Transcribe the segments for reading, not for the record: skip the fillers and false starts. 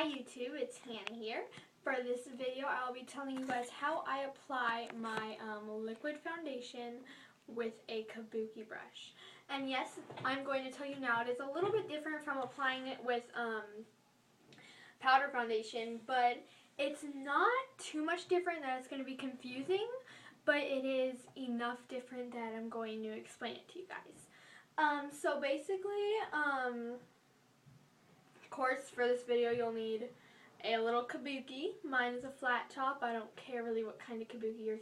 Hi YouTube, it's Hannah here. For this video, I'll be telling you guys how I apply my liquid foundation with a Cabooki brush. And yes, I'm going to tell you now, it is a little bit different from applying it with powder foundation, but it's not too much different that it's going to be confusing, but it is enough different that I'm going to explain it to you guys. So basically, of course, for this video, you'll need a little Cabooki. Mine is a flat top. I don't care really what kind of Cabooki yours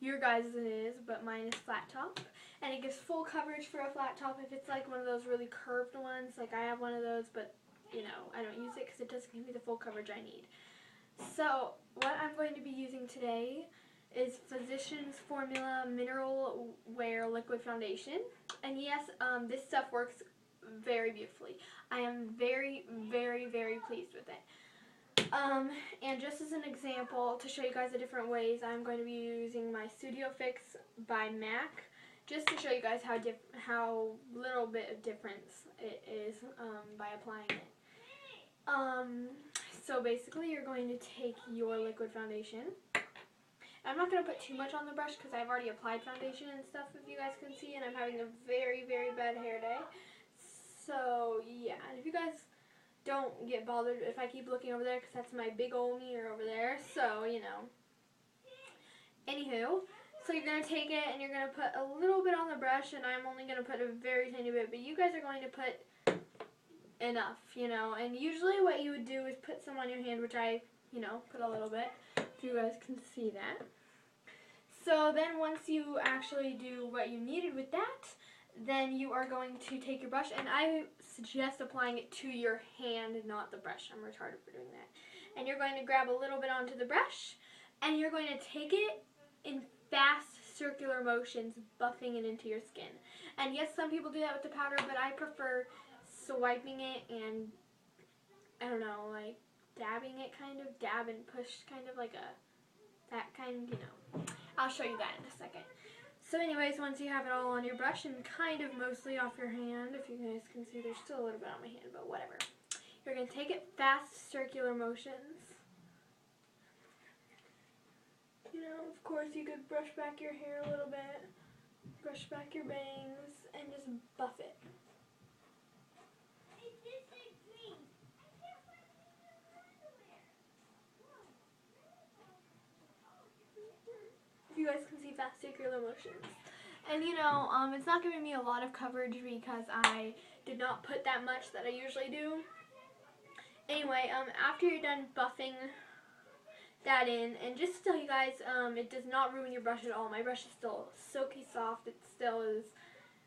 your guys' is, but mine is flat top. And it gives full coverage for a flat top if it's like one of those really curved ones. Like I have one of those, but you know, I don't use it because it doesn't give me the full coverage I need. So what I'm going to be using today is Physicians Formula Mineral Wear Liquid Foundation. And yes, this stuff works very beautifully. I am very, very, very pleased with it. And just as an example, to show you guys the different ways, I'm going to be using my Studio Fix by MAC, just to show you guys how little bit of difference it is by applying it. So basically, you're going to take your liquid foundation. I'm not going to put too much on the brush because I've already applied foundation and stuff, if you guys can see, and I'm having a very, very bad hair day. So, yeah, and if you guys don't get bothered if I keep looking over there, because that's my big old mirror over there, so, you know. Anywho, so you're going to take it and you're going to put a little bit on the brush, and I'm only going to put a very tiny bit, but you guys are going to put enough, you know. And usually what you would do is put some on your hand, which I, you know, put a little bit, if you guys can see that. So then once you actually do what you needed with that, then you are going to take your brush, and I suggest applying it to your hand, not the brush. I'm retarded for doing that. And you're going to grab a little bit onto the brush, and you're going to take it in fast circular motions, buffing it into your skin. And yes, some people do that with the powder, but I prefer swiping it and, I don't know, like dabbing it, kind of, dab and push, kind of like that kind, you know. I'll show you that in a second. So anyways, once you have it all on your brush and kind of mostly off your hand, if you guys can see, there's still a little bit on my hand, but whatever. You're going to take it fast circular motions. You know, of course you could brush back your hair a little bit, brush back your bangs, and just buff it. If you guys can see, fast circular motions. And you know, it's not giving me a lot of coverage because I did not put that much that I usually do. Anyway, after you're done buffing that in, and just to tell you guys, it does not ruin your brush at all. My brush is still silky soft. It still is,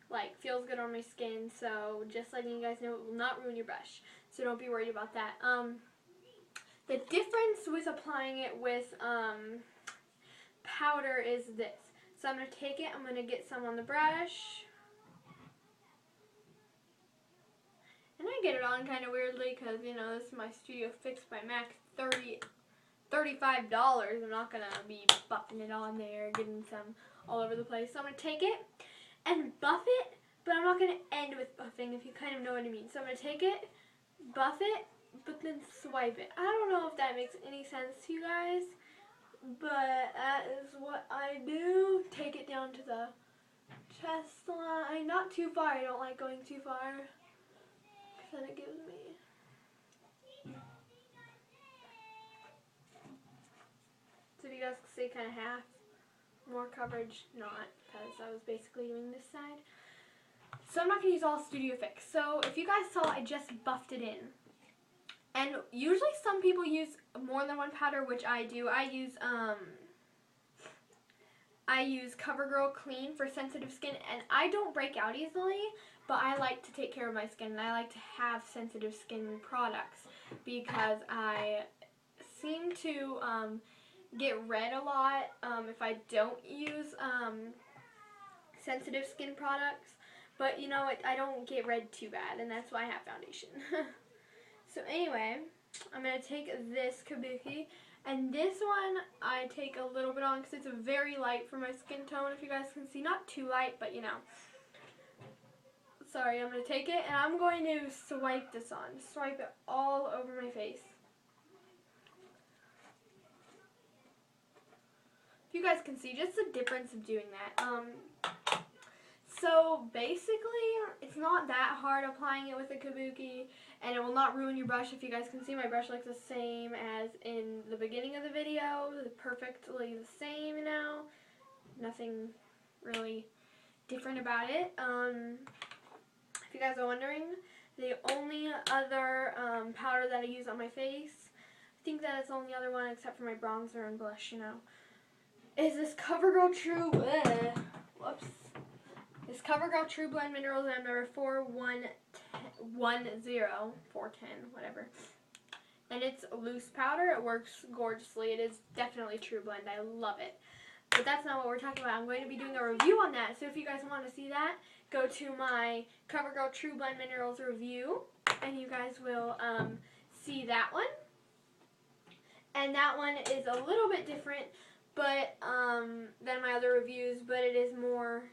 like, feels good on my skin. So just letting you guys know, it will not ruin your brush. So don't be worried about that. The difference with applying it with powder is this. So I'm going to take it, I'm going to get some on the brush. And I get it on kind of weirdly because, you know, this is my Studio Fix by MAC, $35. I'm not going to be buffing it on there, getting some all over the place. So I'm going to take it and buff it, but I'm not going to end with buffing, if you kind of know what I mean. So I'm going to take it, buff it, but then swipe it. I don't know if that makes any sense to you guys, but that is what I do. Take it down to the chest line. Not too far. I don't like going too far, because then it gives me. So if you guys can see, kind of half. More coverage, not, because I was basically doing this side. So I'm not going to use all Studio Fix. So if you guys saw, I just buffed it in. And usually some people use more than one powder, which I do. I use CoverGirl Clean for sensitive skin, and I don't break out easily, but I like to take care of my skin, and I like to have sensitive skin products because I seem to get red a lot if I don't use sensitive skin products. But you know what, I don't get red too bad, and that's why I have foundation. So anyway, I'm going to take this Cabooki, and this one I take a little bit on because it's very light for my skin tone, if you guys can see. Not too light, but you know. Sorry, I'm going to take it and I'm going to swipe this on. Swipe it all over my face. If you guys can see just the difference of doing that. So basically, it's not that hard applying it with a Cabooki, and it will not ruin your brush. If you guys can see, my brush looks the same as in the beginning of the video. It's perfectly the same now. Nothing really different about it. If you guys are wondering, the only other powder that I use on my face, I think that it's the only other one except for my bronzer and blush, you know, is this CoverGirl True, This CoverGirl True Blend Minerals number 410, whatever. And it's loose powder. It works gorgeously. It is definitely True Blend. I love it. But that's not what we're talking about. I'm going to be doing a review on that. So if you guys want to see that, go to my CoverGirl True Blend Minerals review, and you guys will see that one. And that one is a little bit different, but than my other reviews, but it is more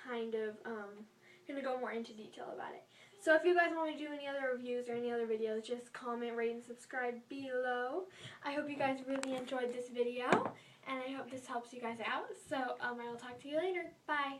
kind of going to go more into detail about it. So if you guys want me to do any other reviews or any other videos, just comment, rate, and subscribe below. I hope you guys really enjoyed this video, and I hope this helps you guys out. So I will talk to you later. Bye.